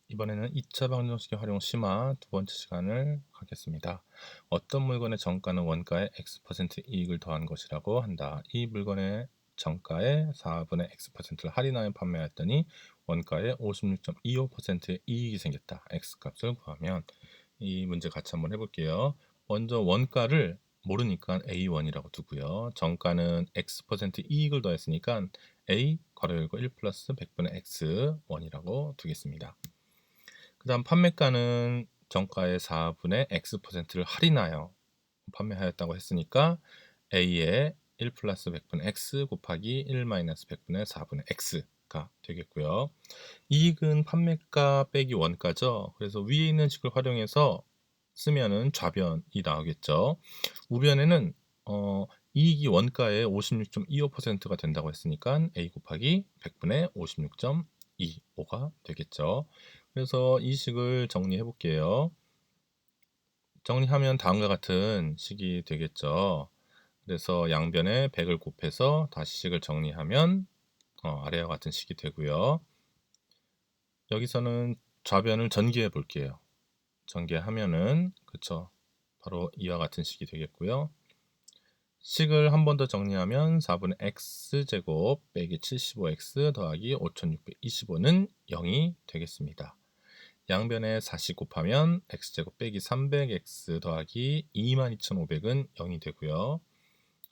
이번에는 2차 방정식의 활용 심화 두 번째 시간을 갖겠습니다. 어떤 물건의 정가는 원가의 X% 이익을 더한 것이라고 한다. 이 물건의 정가의 4분의 X%를 할인하여 판매했더니 원가의 56.25%의 이익이 생겼다. X값을 구하면 이 문제 같이 한번 해볼게요. 먼저 원가를 모르니까 A1이라고 두고요. 정가는 X% 이익을 더했으니까 A 괄호 열고 1 플러스 100분의 X1이라고 두겠습니다. 그 다음 판매가는 정가의 4분의 X%를 할인하여 판매하였다고 했으니까 A의 1 플러스 100분의 X 곱하기 1 마이너스 100분의 4분의 X가 되겠고요. 이익은 판매가 빼기 원가죠. 그래서 위에 있는 식을 활용해서 쓰면은 좌변이 나오겠죠. 우변에는 이익이 원가의 56.25%가 된다고 했으니까 A 곱하기 100분의 56.25가 되겠죠. 그래서 이 식을 정리해 볼게요. 정리하면 다음과 같은 식이 되겠죠. 그래서 양변에 100을 곱해서 다시 식을 정리하면 아래와 같은 식이 되고요. 여기서는 좌변을 전개해 볼게요. 전개하면은 그쵸, 바로 이와 같은 식이 되겠고요. 식을 한 번 더 정리하면 4분의 x제곱 빼기 75x 더하기 5625는 0이 되겠습니다. 양변에 40 곱하면 x제곱 빼기 300x 더하기 22500은 0이 되고요.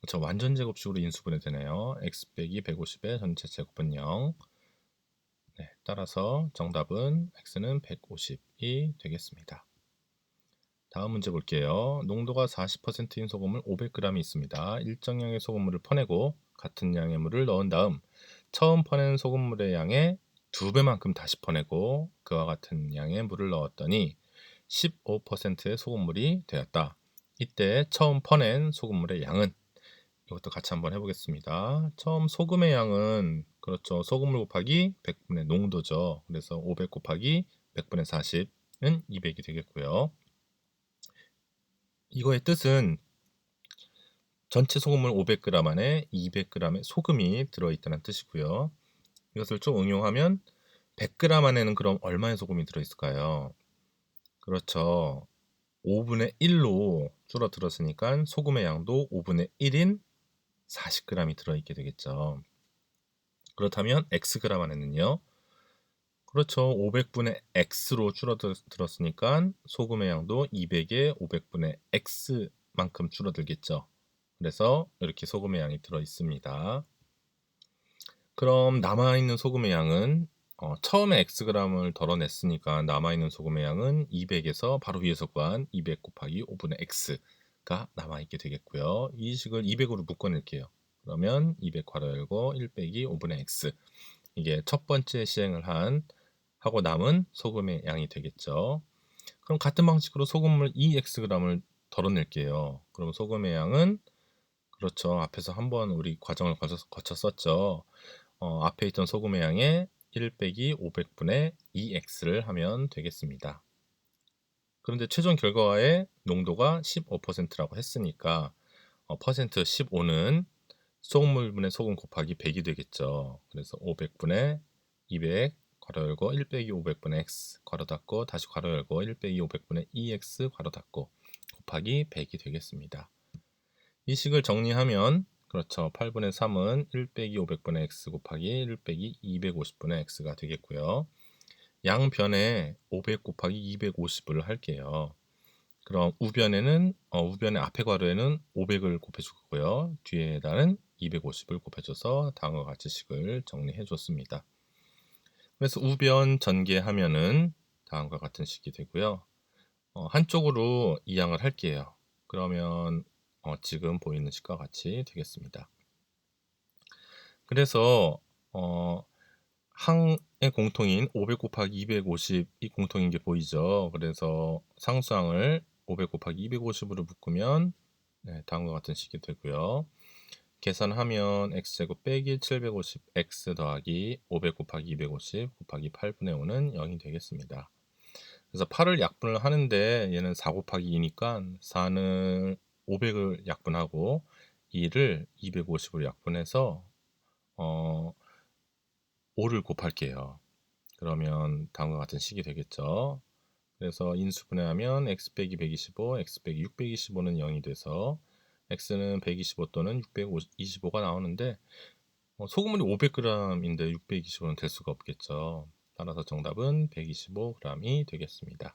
그렇죠, 완전제곱식으로 인수분해되네요. x 빼기 150의 전체 제곱은 0. 네, 따라서 정답은 x는 150이 되겠습니다. 다음 문제 볼게요. 농도가 40%인 소금을 500g이 있습니다. 일정량의 소금물을 퍼내고 같은 양의 물을 넣은 다음 처음 퍼낸 소금물의 양의 2배만큼 다시 퍼내고 그와 같은 양의 물을 넣었더니 15%의 소금물이 되었다. 이때 처음 퍼낸 소금물의 양은, 이것도 같이 한번 해보겠습니다. 처음 소금의 양은 그렇죠, 소금물 곱하기 100분의 농도죠. 그래서 500 곱하기 100분의 40은 200이 되겠고요. 이거의 뜻은 전체 소금물 500g 안에 200g의 소금이 들어있다는 뜻이고요. 이것을 좀 응용하면 100g 안에는 그럼 얼마의 소금이 들어있을까요? 그렇죠, 5분의 1로 줄어들었으니까 소금의 양도 5분의 1인 40g이 들어있게 되겠죠. 그렇다면 Xg 안에는요, 그렇죠, 500분의 X로 줄어들었으니까 소금의 양도 200의 500분의 X만큼 줄어들겠죠. 그래서 이렇게 소금의 양이 들어 있습니다. 그럼 남아있는 소금의 양은 처음에 Xg을 덜어냈으니까 남아있는 소금의 양은 200에서 바로 위에서 구한 200 곱하기 5분의 X가 남아있게 되겠고요. 이 식을 200으로 묶어낼게요. 그러면 200 괄호 열고 1 빼기 5분의 X, 이게 첫 번째 시행을 하고 남은 소금의 양이 되겠죠. 그럼 같은 방식으로 소금물 2Xg을 덜어낼게요. 그럼 소금의 양은 그렇죠, 앞에서 한번 우리 과정을 거쳤었죠. 앞에 있던 소금의 양의 1 빼기 500분의 2x를 하면 되겠습니다. 그런데 최종 결과의 농도가 15%라고 했으니까 퍼센트 15는 소금물분의 소금 곱하기 100이 되겠죠. 그래서 500분의 200 괄호 열고 1 빼기 500분의 x 괄호 닫고 다시 괄호 열고 1 빼기 500분의 2x 괄호 닫고 곱하기 100이 되겠습니다. 이 식을 정리하면 그렇죠, 8분의 3은 1 빼기 500분의 x 곱하기 1 빼기 250분의 x가 되겠고요. 양변에 500 곱하기 250을 할게요. 그럼 우변의 앞에 괄호에는 500을 곱해주고요. 뒤에다는 250을 곱해줘서 다음과 같이 식을 정리해 줬습니다. 그래서 우변 전개하면은 다음과 같은 식이 되고요. 한쪽으로 이항을 할게요. 그러면 지금 보이는 식과 같이 되겠습니다. 그래서 항의 공통인 500 곱하기 250이 공통인 게 보이죠. 그래서 상수항을 500 곱하기 250으로 묶으면 다음과 같은 식이 되고요. 계산하면 x제곱 빼기 750x 더하기 500 곱하기 250 곱하기 8분의 5는 0이 되겠습니다. 그래서 8을 약분을 하는데 얘는 4 곱하기 2니까 4는 500을 약분하고 2를 250으로 약분해서 5를 곱할게요. 그러면 다음과 같은 식이 되겠죠. 그래서 인수분해하면 x 빼기 125, x 빼기 625는 0이 돼서 x는 125 또는 625가 나오는데 소금물이 500g인데 625는 될 수가 없겠죠. 따라서 정답은 125g이 되겠습니다.